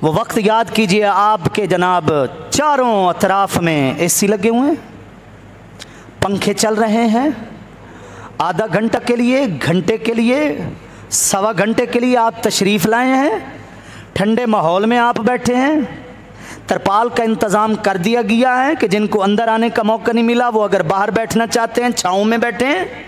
वो वक्त याद कीजिए आपके जनाब चारों अतराफ में एसी लगे हुए हैं, पंखे चल रहे हैं, आधा घंटा के लिए, घंटे के लिए, सवा घंटे के लिए आप तशरीफ़ लाए हैं, ठंडे माहौल में आप बैठे हैं, तरपाल का इंतज़ाम कर दिया गया है कि जिनको अंदर आने का मौका नहीं मिला वो अगर बाहर बैठना चाहते हैं छाँव में बैठे हैं।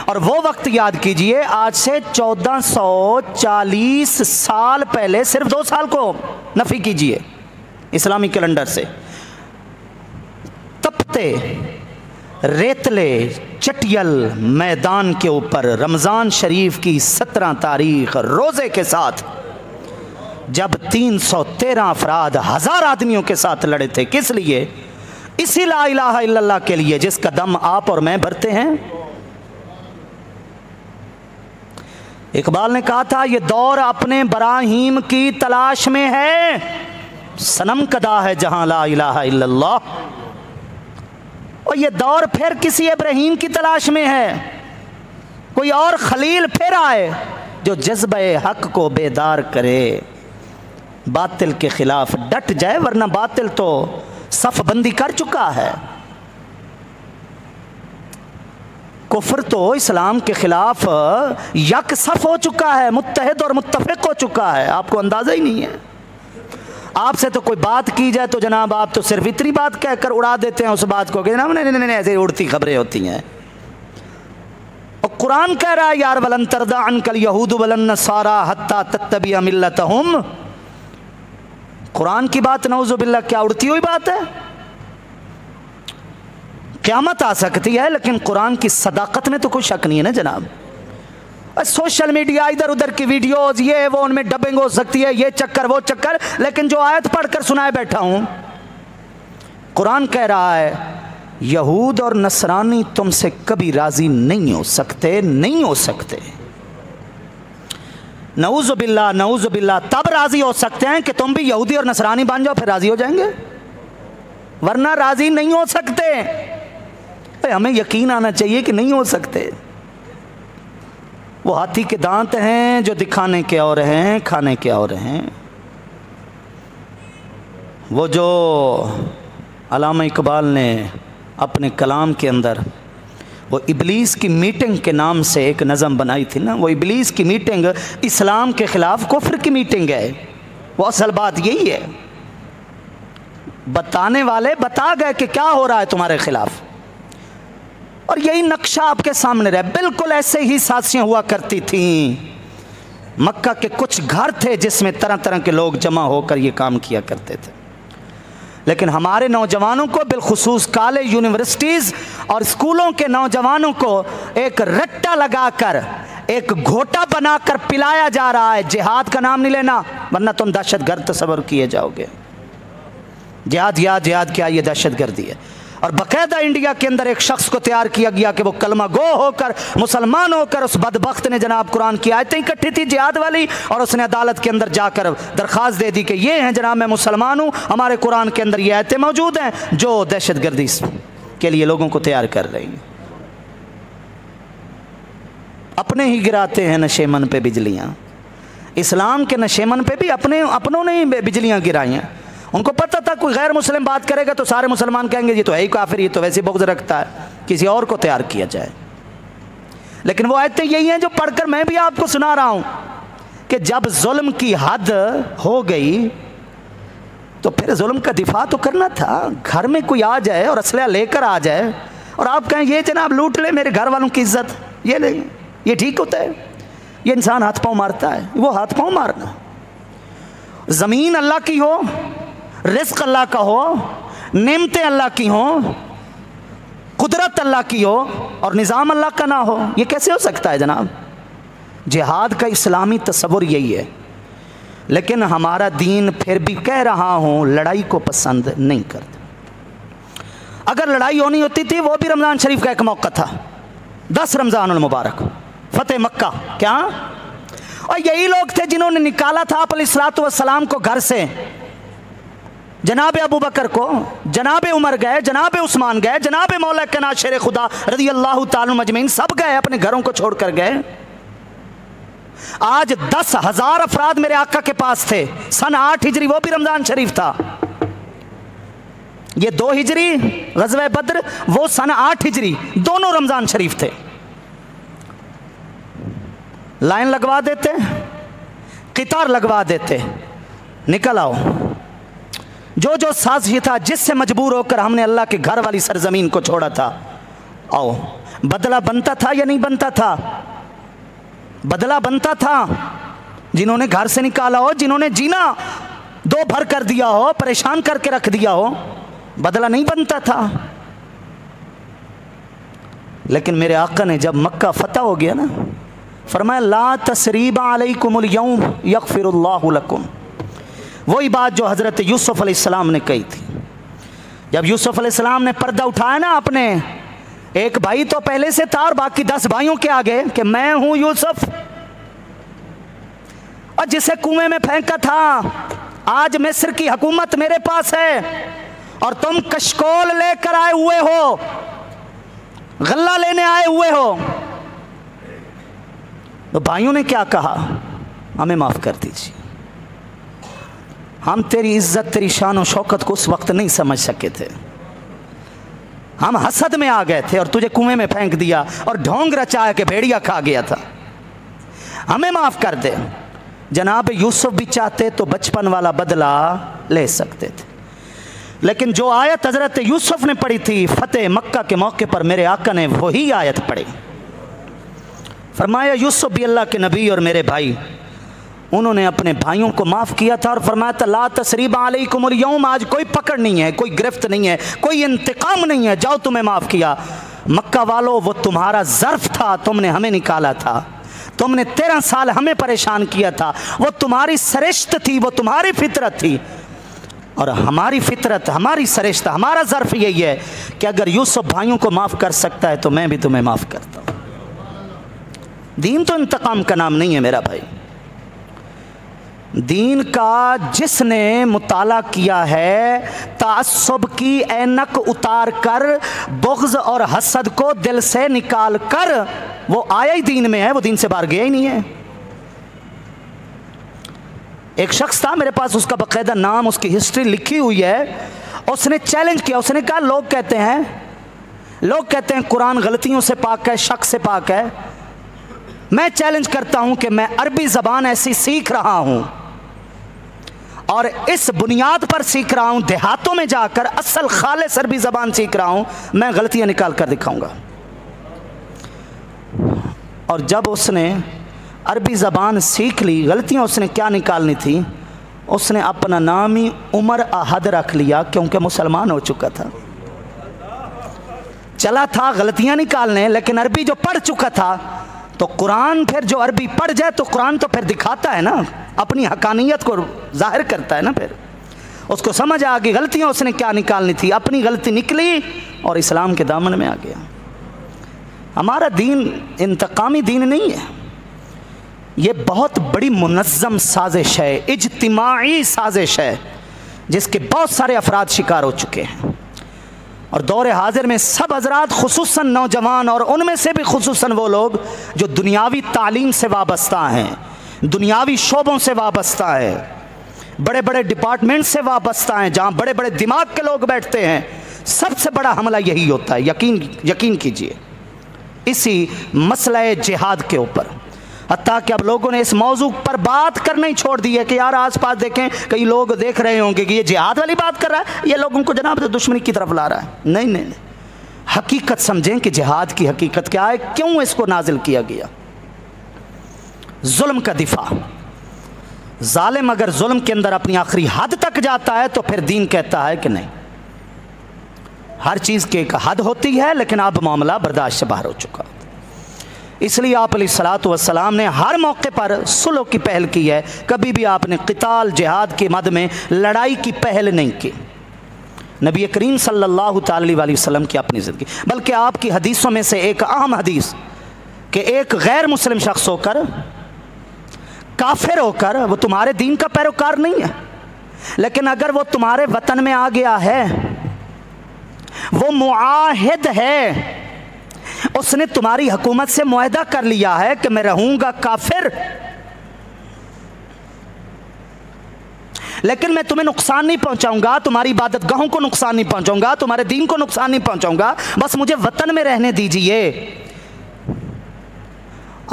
और वो वक्त याद कीजिए आज से 1440 साल पहले, सिर्फ 2 साल को नफी कीजिए इस्लामी कैलेंडर से, तपते रेतले चटियल मैदान के ऊपर रमज़ान शरीफ की 17 तारीख रोज़े के साथ जब 313 अफराद 1000 आदमियों के साथ लड़े थे, किस लिए? इसी ला इलाहा इल्लल्लाह के लिए जिसका दम आप और मैं भरते हैं। इकबाल ने कहा था ये दौर अपने बराहीम की तलाश में है, सनम कदा है जहां ला इलाहा इल्लल्लाह, और ये दौर फिर किसी इब्राहीम की तलाश में है, कोई और खलील फिर आए जो जज्बे हक को बेदार करे, बातिल के खिलाफ डट जाए, वरना बातिल तो सफ़बंदी कर चुका है। कुफ्र तो इस्लाम के खिलाफ यक सफ़ हो चुका है, मुत्तहिद और मुत्तफ़िक़ हो चुका है, आपको अंदाज़ा ही नहीं है। आपसे तो कोई बात की जाए तो जनाब आप तो सिर्फ इतनी बात कहकर उड़ा देते हैं उस बात को कि जनाब नहीं ऐसे उड़ती खबरें होती हैं। और कुरान कह रहा है यार वलन तरदा अनकल यहूद वलन नसारा हत्ता तत्तबिया मिल्लतहुम, कुरान की बात नऊज़ु बिल्लाह क्या उड़ती हुई बात है? क़यामत आ सकती है लेकिन कुरान की सदाकत में तो कोई शक नहीं है ना जनाब। सोशल मीडिया इधर उधर की वीडियोस ये वो उनमें डबिंग हो सकती है, ये चक्कर वो चक्कर, लेकिन जो आयत पढ़कर सुनाए बैठा हूं, कुरान कह रहा है यहूद और नसरानी तुमसे कभी राजी नहीं हो सकते, नहीं हो सकते। नऊज़ु बिल्लाह तब राजी हो सकते हैं कि तुम भी यहूदी और नसरानी बन जाओ, फिर राजी हो जाएंगे, वरना राजी नहीं हो सकते। हमें यकीन आना चाहिए कि नहीं हो सकते। वो हाथी के दांत हैं जो दिखाने के और हैं, खाने के और हैं। वो जो अल्लामा इकबाल ने अपने कलाम के अंदर वो इबलीस की मीटिंग के नाम से एक नज़म बनाई थी ना, वो इबलीस की मीटिंग इस्लाम के ख़िलाफ़ कुफ्र की मीटिंग है। वो असल बात यही है, बताने वाले बता गए कि क्या हो रहा है तुम्हारे ख़िलाफ़, और यही नक्शा आपके सामने रहा। बिल्कुल ऐसे ही साजिशें हुआ करती थीं। मक्का के कुछ घर थे जिसमें तरह तरह के लोग जमा होकर ये काम किया करते थे, लेकिन हमारे नौजवानों को बिलखुसूस कॉलेज यूनिवर्सिटीज़ और स्कूलों के नौजवानों को एक रट्टा लगाकर एक घोटा बनाकर पिलाया जा रहा है। जिहाद का नाम नहीं लेना वरना तुम दहशतगर्द तस्वर किए जाओगे। जिहाद क्या, ये दहशतगर्दी है। और बाकायदा इंडिया के अंदर एक शख्स को तैयार किया गया कि वो कलमा गो होकर मुसलमान होकर, उस बदबख्त ने जनाब कुरान की आयतें इकट्ठी थी जिहाद वाली, और उसने अदालत के अंदर जाकर दरख्वास्त दे दी कि ये हैं जनाब मैं मुसलमान हूँ, हमारे कुरान के अंदर ये आयतें मौजूद हैं जो दहशतगर्दी के लिए लोगों को तैयार कर रही हैं। अपने ही गिराते हैं नशेमन पे बिजलियाँ। इस्लाम के नशेमन पे भी अपनों ने ही बिजलियाँ गिराई हैं। उनको पता था कोई गैर मुस्लिम बात करेगा तो सारे मुसलमान कहेंगे ये तो है ही काफिर, ये तो वैसे बुग़्ज़ रखता है, किसी और को तैयार किया जाए। लेकिन वो आयतें यही हैं जो पढ़कर मैं भी आपको सुना रहा हूँ कि जब जुल्म की हद हो गई तो फिर जुल्म का दिफा तो करना था। घर में कोई आ जाए और असलहा लेकर आ जाए और आप कहें ये जनाब लूट ले मेरे घर वालों की इज्जत, ये नहीं, ये ठीक होता है? ये इंसान हाथ पाँव मारता है, वो हाथ पाँव मारना। ज़मीन अल्लाह की हो, रिज़्क़ अल्लाह का हो, नेमतें अल्लाह की हो, कुदरत अल्लाह की हो और निज़ाम अल्लाह का ना हो, ये कैसे हो सकता है जनाब? जिहाद का इस्लामी तस्वुर यही है। लेकिन हमारा दीन फिर भी कह रहा हूँ लड़ाई को पसंद नहीं करता। अगर लड़ाई होनी होती थी वो भी रमज़ान शरीफ का एक मौका था, 10 रमज़ानुल मुबारक, फ़तेह मक्का, क्या? और यही लोग थे जिन्होंने निकाला था आप अलैहिस्सलातु वस्सलाम को घर से। जनाब अबू बकर को, जनाब उमर गए, जनाब उस्मान गए, जनाब मौला के नाज़ शेर खुदा रज़ी अल्लाह ताला अन्हुम अजमईन सब गए, अपने घरों को छोड़कर गए। आज 10,000 अफराद मेरे आका के पास थे। सन 8 हिजरी, वो भी रमजान शरीफ था। ये 2 हिजरी ग़ज़वा बद्र, वो सन 8 हिजरी, दोनों रमजान शरीफ थे। लाइन लगवा देते, कितार लगवा देते, निकल आओ। जो जो साजिश था, जिससे मजबूर होकर हमने अल्लाह के घर वाली सरजमीन को छोड़ा था, आओ। बदला बनता था या नहीं बनता था? बदला बनता था। जिन्होंने घर से निकाला हो, जिन्होंने जीना दो भर कर दिया हो, परेशान करके रख दिया हो, बदला नहीं बनता था। लेकिन मेरे आका ने जब मक्का फतह हो गया ना, फरमाया ला तसरीबा अलैकुमुल यौम यग़फ़िरुल्लाहु लकुम। वही बात जो हज़रत यूसुफ़ अलैहिस्सलाम ने कही थी। जब यूसुफ़ अलैहिस्सलाम ने पर्दा उठाया ना, अपने एक भाई तो पहले से था और बाकी 10 भाइयों के आगे कि मैं हूं यूसुफ, और जिसे कुएं में फेंका था, आज मिस्र की हुकूमत मेरे पास है और तुम कशकोल लेकर आए हुए हो, गल्ला लेने आए हुए हो। तो भाइयों ने क्या कहा? हमें माफ कर दीजिए, हम तेरी इज्जत, तेरी शान और शौकत को उस वक्त नहीं समझ सके थे। हम हसद में आ गए थे और तुझे कुएं में फेंक दिया और ढोंग रचा के भेड़िया खा गया था। हमें माफ कर दे। जनाब यूसुफ भी चाहते तो बचपन वाला बदला ले सकते थे, लेकिन जो आयत हजरत यूसुफ ने पढ़ी थी फतेह मक्का के मौके पर, मेरे आका ने वही आयत पढ़ी। फरमाया यूसुफ भी अल्लाह के नबी और मेरे भाई, उन्होंने अपने भाइयों को माफ़ किया था और फरमाया था ला तसरीबा अलैकुमुल यौम, आज कोई पकड़ नहीं है, कोई गिरफ्त नहीं है, कोई इंतकाम नहीं है, जाओ तुम्हें माफ़ किया। मक्का वालों, वो तुम्हारा ज़र्फ़ था, तुमने हमें निकाला था, तुमने 13 साल हमें परेशान किया था, वो तुम्हारी सरिश्त थी, वो तुम्हारी फितरत थी। और हमारी फितरत, हमारी सरिश्त, हमारा ज़र्फ़ यही है कि अगर यूसुफ भाइयों को माफ़ कर सकता है तो मैं भी तुम्हें माफ़ करता हूँ। दीन तो इंतकाम का नाम नहीं है मेरा भाई। दीन का जिसने मुताला किया है, तासुब की ऐनक उतार कर, बुग़्ज़ और हसद को दिल से निकाल कर, वो आया ही दीन में है, वो दीन से बाहर गया ही नहीं है। एक शख्स था मेरे पास, उसका बाकायदा नाम, उसकी हिस्ट्री लिखी हुई है। उसने चैलेंज किया, उसने कहा लोग कहते हैं कुरान गलतियों से पाक है, शक से पाक है। मैं चैलेंज करता हूं कि मैं अरबी ज़बान ऐसी सीख रहा हूं और इस बुनियाद पर सीख रहा हूं, देहातों में जाकर असल खालिस अरबी ज़बान सीख रहा हूं, मैं गलतियां निकाल कर दिखाऊंगा। और जब उसने अरबी ज़बान सीख ली, गलतियां उसने क्या निकालनी थी, उसने अपना नाम ही उमर अहद रख लिया, क्योंकि मुसलमान हो चुका था। चला था गलतियां निकालने, लेकिन अरबी जो पढ़ चुका था, तो कुरान फिर जो अरबी पढ़ जाए तो कुरान तो फिर दिखाता है ना, अपनी हकानियत को जाहिर करता है ना। फिर उसको समझ आ गई गलतियां उसने क्या निकालनी थी, अपनी गलती निकली और इस्लाम के दामन में आ गया। हमारा दीन इंतकामी दीन नहीं है, ये बहुत बड़ी मुनज़्ज़म साजिश है, इज्तिमाई साजिश है, जिसके बहुत सारे अफराद शिकार हो चुके हैं। और दौर हाजिर में सब हजरात, खुसूसन नौजवान, और उनमें से भी खुसूसन वो लोग जो दुनियावी तालीम से वाबस्ता हैं, दुनियावी शोबों से वाबस्ता है, बड़े बड़े डिपार्टमेंट से वाबस्ता हैं, जहाँ बड़े बड़े दिमाग के लोग बैठते हैं, सबसे बड़ा हमला यही होता है। यकीन कीजिए इसी मसला जिहाद के ऊपर। हत्ता कि अब लोगों ने इस मौजू पर बात करना ही छोड़ दी है कि यार आस पास देखें, कई लोग देख रहे होंगे कि ये जिहाद वाली बात कर रहा है, ये लोगों को जनाब दुश्मनी की तरफ ला रहा है। नहीं नहीं नहीं, हकीकत समझें कि जिहाद की हकीकत क्या है, क्यों इसको नाजिल किया गया। जुल्म का दिफा। जालिम अगर जुल्म के अंदर अपनी आखिरी हद तक जाता है तो फिर दीन कहता है कि नहीं, हर चीज़ की एक हद होती है, लेकिन अब मामला बर्दाश्त से बाहर हो चुका। इसलिए आप अलैहिस्सलातु वस्सलाम ने हर मौके पर सुलह की पहल की है। कभी भी आपने क़िताल जिहाद के मद में लड़ाई की पहल नहीं की। नबी करीम सल्लल्लाहु अलैहि वसल्लम की अपनी ज़िंदगी, बल्कि आपकी हदीसों में से एक अहम हदीस कि एक गैर मुस्लिम शख्स होकर, काफिर होकर, वो तुम्हारे दीन का पैरोकार नहीं है, लेकिन अगर वो तुम्हारे वतन में आ गया है, वो मुआहिद है, उसने तुम्हारी हुकूमत से मुआहदा कर लिया है कि मैं रहूँगा काफिर लेकिन मैं तुम्हें नुकसान नहीं पहुंचाऊंगा, तुम्हारी इबादत गाहों को नुकसान नहीं पहुंचाऊंगा, तुम्हारे दीन को नुकसान नहीं पहुंचाऊंगा, बस मुझे वतन में रहने दीजिए।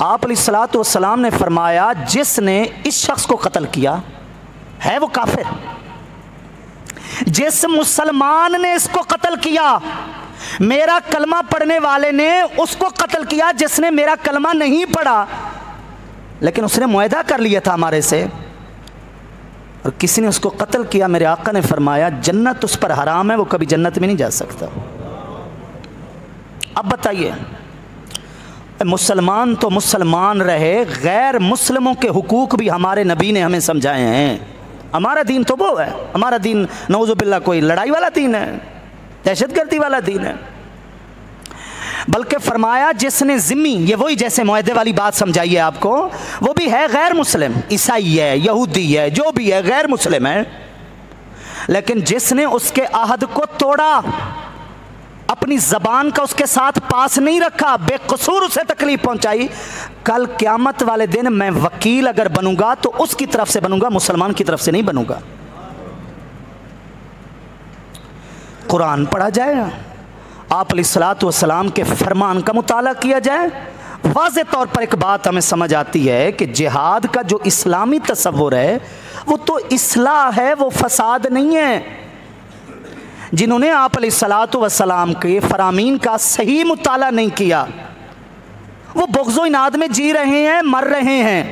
आप अलैहिस्सलातु वस्सलाम ने फरमाया जिसने इस शख्स को कत्ल किया है वो काफिर। जिस मुसलमान ने इसको कत्ल किया, मेरा कलमा पढ़ने वाले ने उसको कत्ल किया जिसने मेरा कलमा नहीं पढ़ा, लेकिन उसने मुआहदा कर लिया था हमारे से, और किसी ने उसको कत्ल किया, मेरे आका ने फरमाया जन्नत उस पर हराम है, वो कभी जन्नत में नहीं जा सकता। अब बताइए, मुसलमान तो मुसलमान रहे, गैर मुस्लिमों के हुकूक भी हमारे नबी ने हमें समझाए हैं। हमारा दीन तो वो है, हमारा दीन नऊज़ुबिल्लाह कोई लड़ाई वाला दीन है, दहशतगर्दी वाला दीन है। बल्कि फरमाया जिसने जिम्मी, ये वही जैसे मुआहदे वाली बात समझाइए आपको, वो भी है गैर मुस्लिम, ईसाई है, यहूदी है, जो भी है गैर मुस्लिम है, लेकिन जिसने उसके अहद को तोड़ा, अपनी ज़बान का उसके साथ पास नहीं रखा, बेकसूर उसे तकलीफ पहुंचाई, कल क़यामत वाले दिन मैं वकील अगर बनूंगा तो उसकी तरफ से बनूंगा, मुसलमान की तरफ से नहीं बनूंगा। कुरान पढ़ा जाएगा, आप अलैहिस्सलातु वस्सलाम के फरमान का मुताला किया जाए, वाज़े तौर पर एक बात हमें समझ आती है कि जिहाद का जो इस्लामी तसव्वुर है वो तो इस्लाह है, वो फसाद नहीं है। जिन्होंने आप अलैहिस्सलातु वस्सलाम के फरामीन का सही मुताला नहीं किया, वो बुग़्ज़ व इनाद में जी रहे हैं, मर रहे हैं।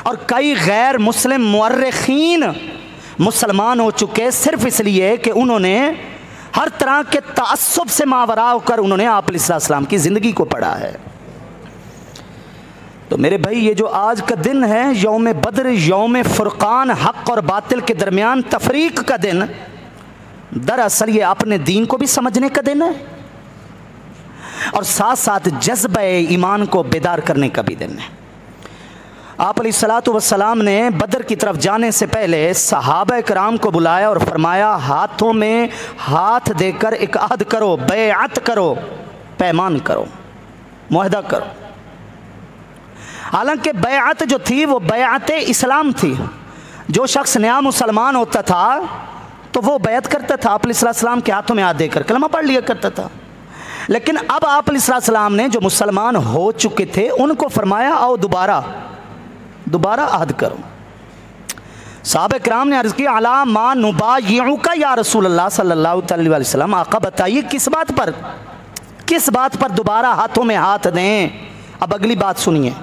और कई गैर मुस्लिम मुअर्रिखीन मुसलमान हो चुके सिर्फ इसलिए कि उन्होंने हर तरह के तासुब से मावरा होकर उन्होंने आप अलैहिस्सलाम की ज़िंदगी को पढ़ा है। तो मेरे भाई, ये जो आज का दिन है, यौम बद्र, यौम फुरकान, हक़ और बातिल के दरमियान तफरीक का दिन, दरअसल ये अपने दीन को भी समझने का दिन है और साथ साथ जज्बे ईमान को बेदार करने का भी दिन है। आप अलैहिस्सलातु वस्सलाम ने बदर की तरफ जाने से पहले सहाबा इकराम को बुलाया और फरमाया हाथों में हाथ देकर एक अहद करो, बैअत करो, पैमान करो, मुआहदा करो। हालांकि बैअत जो थी वो बैअत इस्लाम थी। जो शख्स नया मुसलमान होता था तो वो बैत करता था, आप अलैहिस्सलाम के हाथों में हाथ देकर कलमा पढ़ लिया करता था। लेकिन अब आप अलैहिस्सलाम ने जो मुसलमान हो चुके थे उनको फरमाया आओ दोबारा अहद करो। साहबा किराम ने अर्ज़ की अला मा नुबाय्युका या रसूल अल्लाह सल्लल्लाहु अलैहि वसल्लम, आका बताइए किस बात पर दोबारा हाथों में हाथ दें। अब अगली बात सुनिए,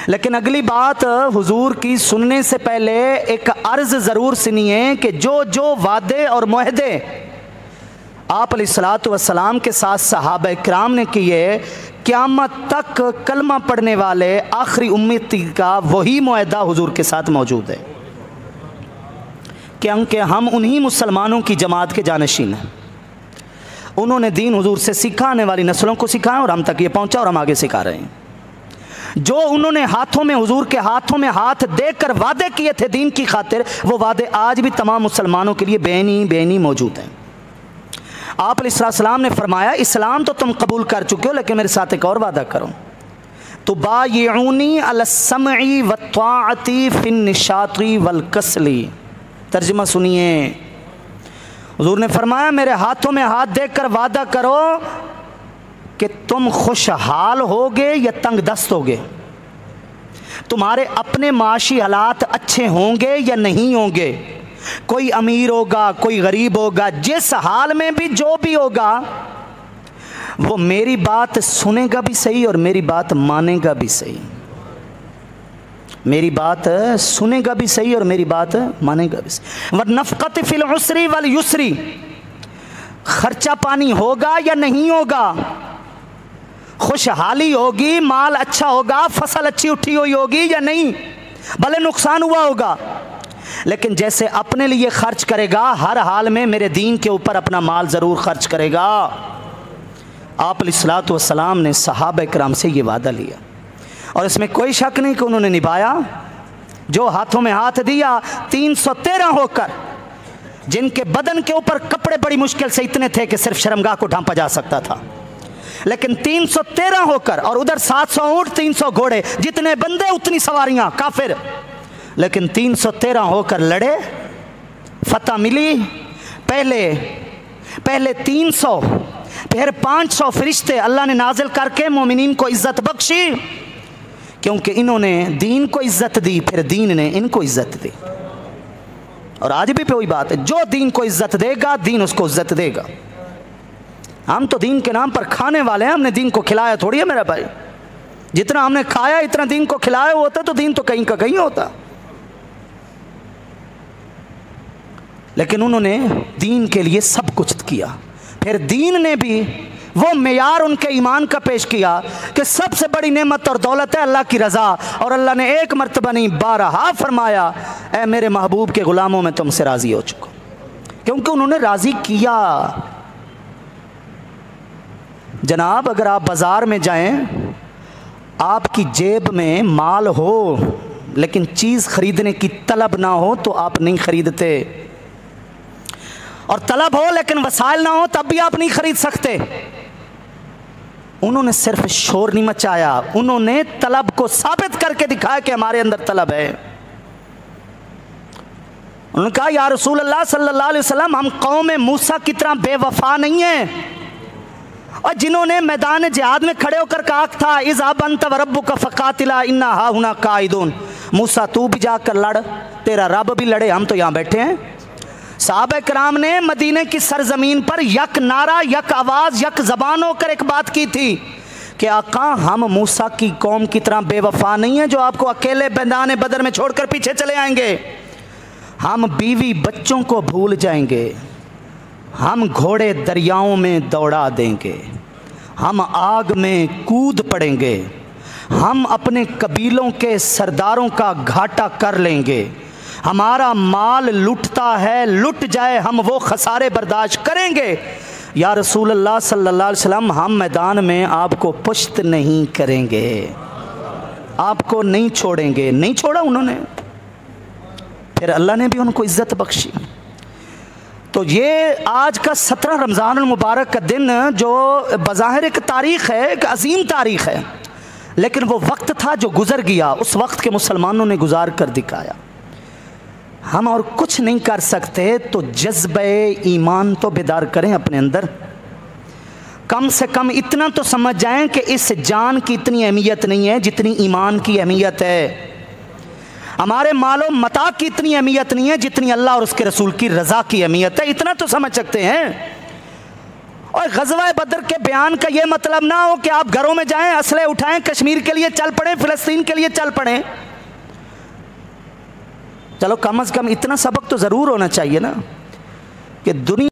लेकिन अगली बात हुजूर की सुनने से पहले एक अर्ज़ ज़रूर सुनिए कि जो जो वादे और मुआहदे आप अलैहिस्सलातु वस्सलाम के साथ सहाबा किराम ने किए, क़यामत तक कलमा पढ़ने वाले आखिरी उम्मती का वही मुआहदा हुजूर के साथ मौजूद है, क्योंकि हम उन्हीं मुसलमानों की जमात के जानशीन हैं। उन्होंने दीन हुजूर से सीखा, आने वाली नस्लों को सिखाया और हम तक ये पहुँचा और हम आगे सिखा रहे हैं। जो उन्होंने हाथों में, हुजूर के हाथों में हाथ देकर वादे किए थे दीन की खातिर, वो वादे आज भी तमाम मुसलमानों के लिए बेनी मौजूद हैं। आप अलैहिस्सलाम ने फरमाया इस्लाम तो तुम कबूल कर चुके हो, लेकिन मेरे साथ एक और वादा करो, तुबायिऊनी अला समई व ताअती फिन निशाती वल कसली। तर्जुमा सुनिए, हुजूर ने फरमाया मेरे हाथों में हाथ देकर वादा करो कि तुम खुशहाल होगे या तंग दस्त होगे, तुम्हारे अपने माशी हालात अच्छे होंगे या नहीं होंगे, कोई अमीर होगा कोई गरीब होगा, जिस हाल में भी जो भी होगा वो मेरी बात सुनेगा भी सही और मेरी बात मानेगा भी सही, मेरी बात सुनेगा भी सही और मेरी बात मानेगा भी सही। व नफ़क़त फिल उसरी वल युसरी, खर्चा पानी होगा या नहीं होगा, खुशहाली होगी, माल अच्छा होगा, फसल अच्छी उठी हुई होगी या नहीं, भले नुकसान हुआ होगा, लेकिन जैसे अपने लिए खर्च करेगा हर हाल में मेरे दीन के ऊपर अपना माल ज़रूर खर्च करेगा। आप अलैहिस्सलातु वस्सलाम ने सहाबा इकराम से ये वादा लिया और इसमें कोई शक नहीं कि उन्होंने निभाया। जो हाथों में हाथ दिया 313 होकर, जिनके बदन के ऊपर कपड़े बड़ी मुश्किल से इतने थे कि सिर्फ शर्मगाह को ढांपा जा सकता था, लेकिन 313 होकर, और उधर 700 ऊँट 300 घोड़े, जितने बंदे उतनी सवारियां, काफिर लेकिन 313 होकर लड़े, फतह मिली। पहले 300, फिर 500 फरिश्ते अल्लाह ने नाजिल करके मोमिनीन को इज़्ज़त बख्शी, क्योंकि इन्होंने दीन को इज़्ज़त दी, फिर दीन ने इनको इज़्ज़त दी। और आज भी वही बात है, जो दीन को इज़्ज़त देगा दीन उसको इज़्ज़त देगा। हम तो दीन के नाम पर खाने वाले हैं, हमने दीन को खिलाया थोड़ी है मेरा भाई। जितना हमने खाया इतना दीन को खिलाया होता तो दीन तो कहीं का कहीं होता। लेकिन उन्होंने दीन के लिए सब कुछ किया। फिर दीन ने भी वो मेयार उनके ईमान का पेश किया कि सबसे बड़ी नेमत और दौलत है अल्लाह की रज़ा। और अल्लाह ने एक मर्तबा नहीं 12 फरमाया, ऐ मेरे महबूब के ग़ुलामों में तुमसे राज़ी हो चुका, क्योंकि उन्होंने राज़ी किया। जनाब, अगर आप बाज़ार में जाएं, आपकी जेब में माल हो लेकिन चीज़ ख़रीदने की तलब ना हो तो आप नहीं ख़रीदते, और तलब हो लेकिन वसाइल ना हो तब भी आप नहीं ख़रीद सकते। उन्होंने सिर्फ शोर नहीं मचाया, उन्होंने तलब को साबित करके दिखाया कि हमारे अंदर तलब है। उन्होंने कहा, या रसूल अल्लाह सल्लल्लाहु अलैहि वसल्लम, हम कौम मूसा की तरह बेवफा नहीं है, और जिन्होंने मैदान जिहाद में खड़े होकर कहा था, इज़हब अंत व रब्बुका फ़क़ातिला इन्ना हाहुना काइदून, मूसा तू भी जाकर लड़, तेरा रब भी लड़े, हम तो यहाँ बैठे हैं। सहाबा किराम ने मदीने की सरजमीन पर यक नारा, यक आवाज़, यक ज़बान होकर एक बात की थी कि आका, हम मूसा की कौम की तरह बेवफा नहीं है जो आपको अकेले मैदान बदर में छोड़कर पीछे चले आएंगे। हम बीवी बच्चों को भूल जाएंगे, हम घोड़े दरियाओं में दौड़ा देंगे, हम आग में कूद पड़ेंगे, हम अपने कबीलों के सरदारों का घाटा कर लेंगे, हमारा माल लुटता है, लुट जाए हम वो खसारे बर्दाश्त करेंगे। या रसूल अल्लाह सल्लल्लाहु अलैहि वसल्लम, हम मैदान में आपको पुश्त नहीं करेंगे, आपको नहीं छोड़ेंगे। नहीं छोड़ा उन्होंने, फिर अल्लाह ने भी उनको इज़्ज़त बख्शी। तो ये आज का 17 रमज़ानुल मुबारक का दिन जो बज़ाहिर एक तारीख़ है, एक अजीम तारीख़ है, लेकिन वो वक्त था जो गुज़र गया, उस वक्त के मुसलमानों ने गुजार कर दिखाया। हम और कुछ नहीं कर सकते तो जज्बे ईमान तो बेदार करें अपने अंदर। कम से कम इतना तो समझ जाएं कि इस जान की इतनी अहमियत नहीं है जितनी ईमान की अहमियत है। हमारे मालो मता की इतनी अहमियत नहीं है जितनी अल्लाह और उसके रसूल की रज़ा की अहमियत है। इतना तो समझ सकते हैं। और ग़ज़वा बदर के बयान का ये मतलब ना हो कि आप घरों में जाएं, असले उठाएं, कश्मीर के लिए चल पड़ें, फ़िलिस्तीन के लिए चल पड़ें। चलो कम से कम इतना सबक तो ज़रूर होना चाहिए ना कि दुनिया